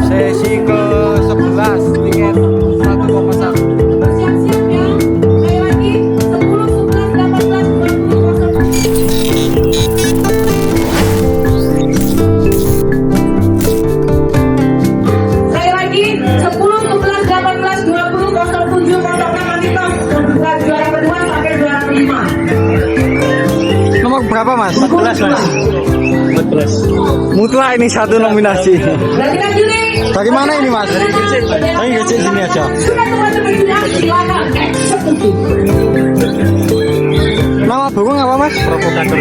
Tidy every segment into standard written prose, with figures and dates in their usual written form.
Sesi ke-11 tiket 1,1. Siap-siap ya. Sekali lagi 10, 11, 18, 20, 0. Sekali lagi 10, 11, 18, 20, 07, 06 hitam. Bukan juara kedua sampai juara kelima. Nomor berapa Mas? 14 Mas. 14. Mutlak ini satu nominasi. Berarti kan juri. Dari mana ini Mas? Dari Gresik. Dari Gresik sini aja. Sudah teman-teman sudah silakan eksekusi. Nama burung apa Mas? Provokator.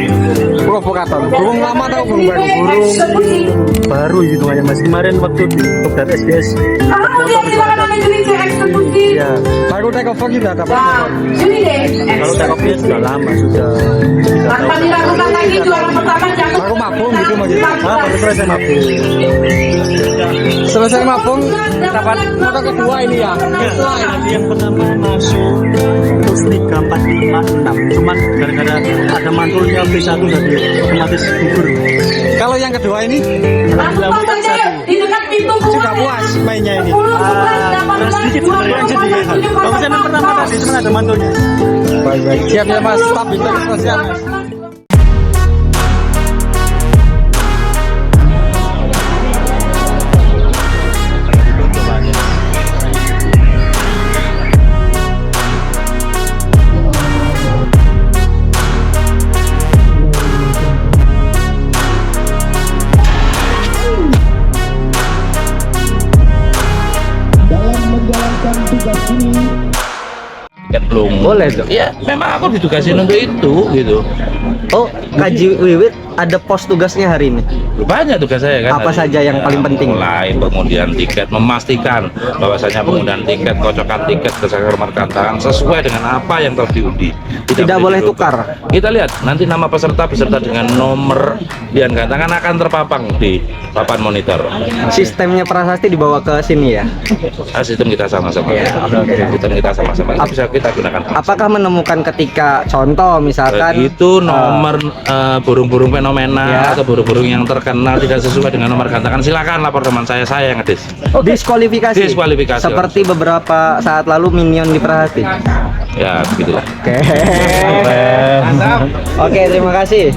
Provokator. Burung lama atau burung baru? Eksekusi. Baru gitu aja Mas. Kemarin waktu di Kopdar SDS. Kamu kemudian silakan oleh juri eksekusi. Ya, Baru take over kita dapat. Nah, juri deh. kalau takopnya sudah lama sudah. Bisa Tanpa tahu. diragukan lagi juara pertama jangan. Baru mabung gitu Mas. Baru selesai mabuk. Selesai mabung dapat foto kedua ini ya. Nanti yang pertama masuk terus 3, 4, 5, 6. Cuman gara-gara ada mantulnya B1 jadi otomatis gugur. Kalau yang kedua ini Langsung saja di dekat pintu sudah puas mainnya ini. 10, 11, 18, Sedikit sebenarnya sedikit. Bagus yang pertama tadi cuma ada mantulnya. Baik-baik. Siap ya Mas. Stop itu siap Mas. Belum Boleh dong. ya memang aku ditugasin untuk itu gitu. Oh, Kaji Wiwit ada pos tugasnya hari ini. Banyak tugas saya kan. Apa saja yang paling penting? Mulai pengundian tiket, memastikan bahwasanya pengundian tiket, kocokan tiket berdasarkan nomor kantangan sesuai dengan apa yang telah diundi. Tidak boleh dirubah. tukar. Kita lihat nanti nama peserta beserta dengan nomor undian kantangan akan terpapang di papan monitor. Sistemnya prasasti dibawa ke sini ya. Sistem kita sama-sama. Ya, Sistem kita sama-sama. Itu bisa kita gunakan. Apakah menemukan ketika contoh misalkan itu nomor burung-burung fenomena Ya. atau burung-burung yang terkenal tidak sesuai dengan nomor gantangan, silakan lapor teman saya yang ngedis. diskualifikasi? Diskualifikasi. Seperti beberapa saat lalu Minion di Prasasti. Ya begitulah. Oke. Oke, terima kasih.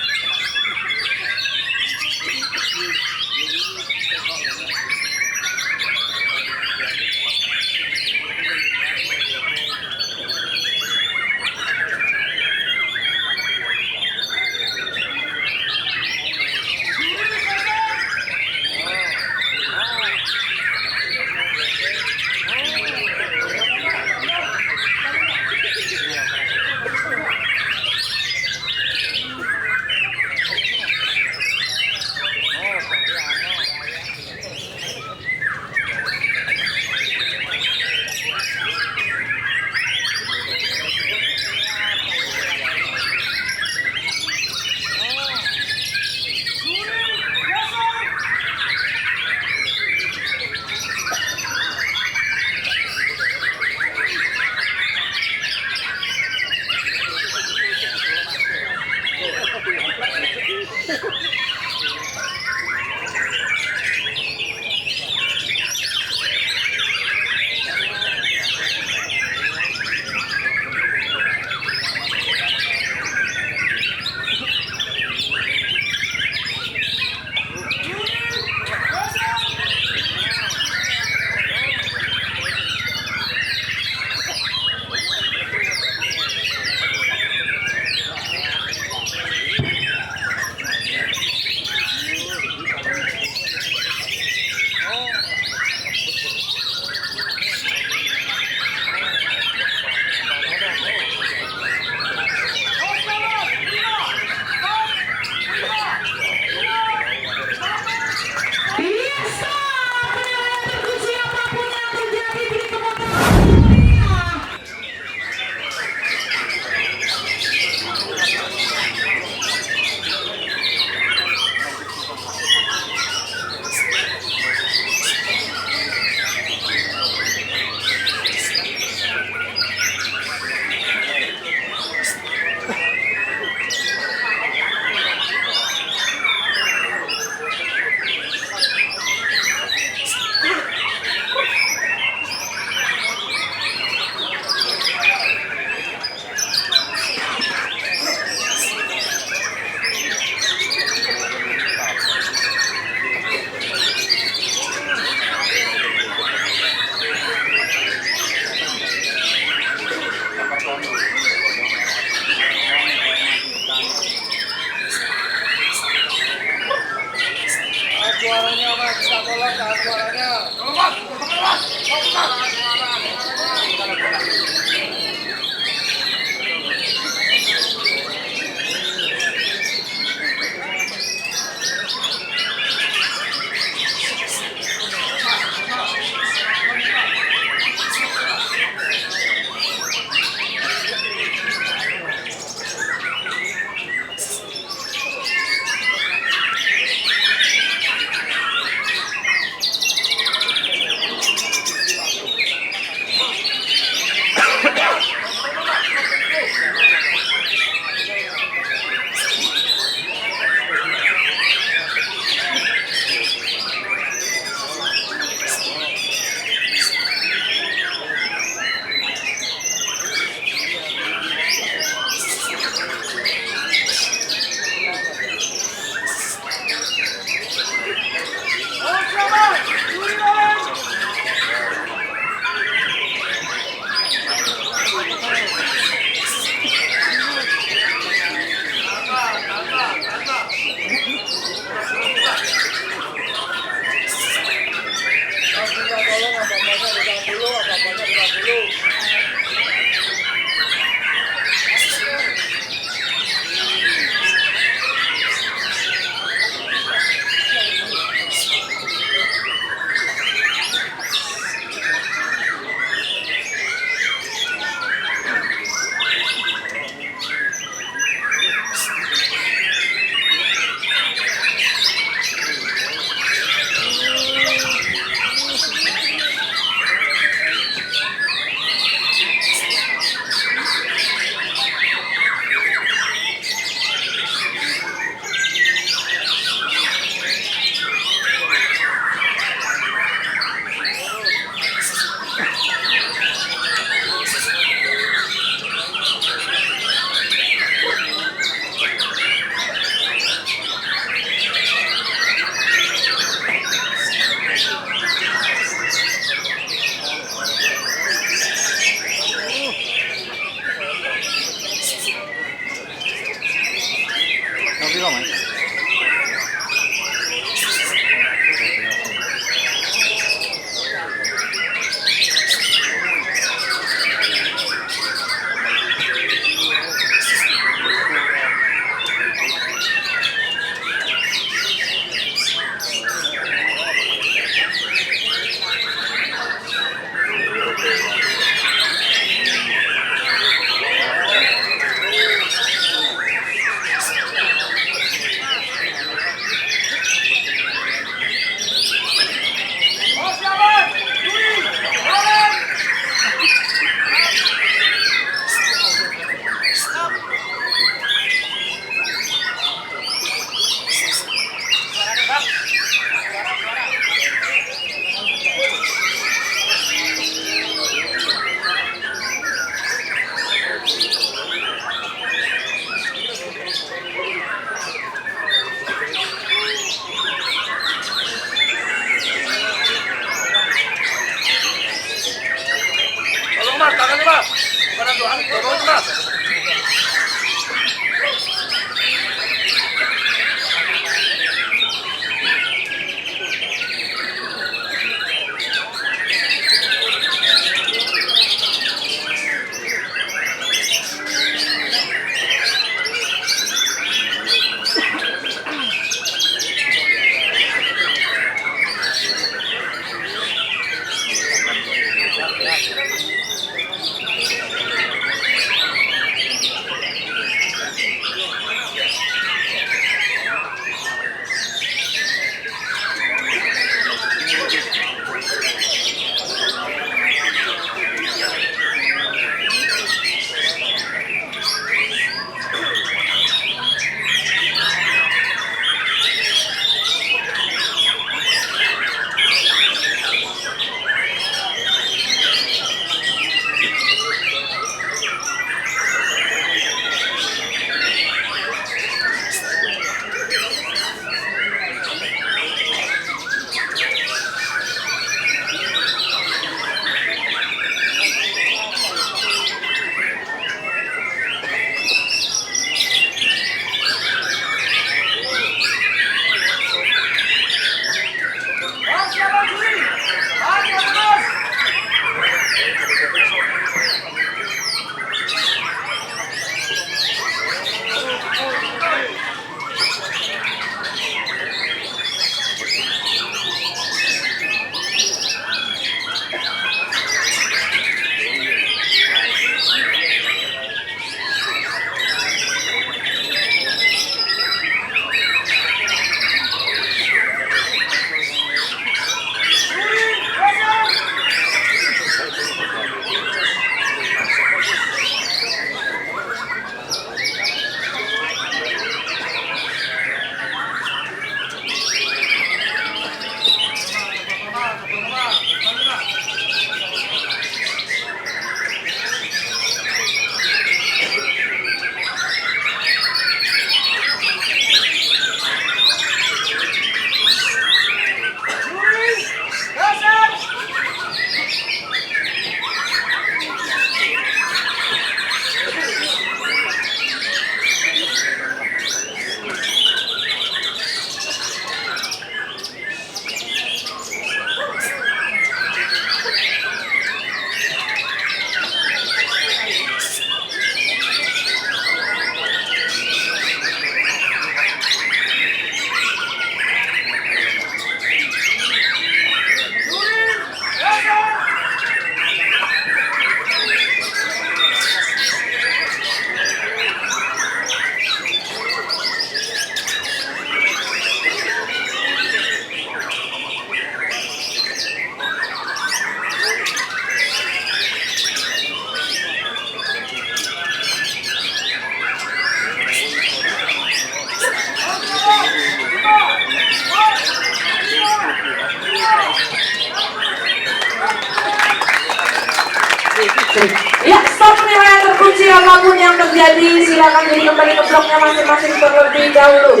Ya, stop penilaian terkunci apapun yang terjadi. Silakan jadi kembali ke bloknya masing-masing terlebih dahulu.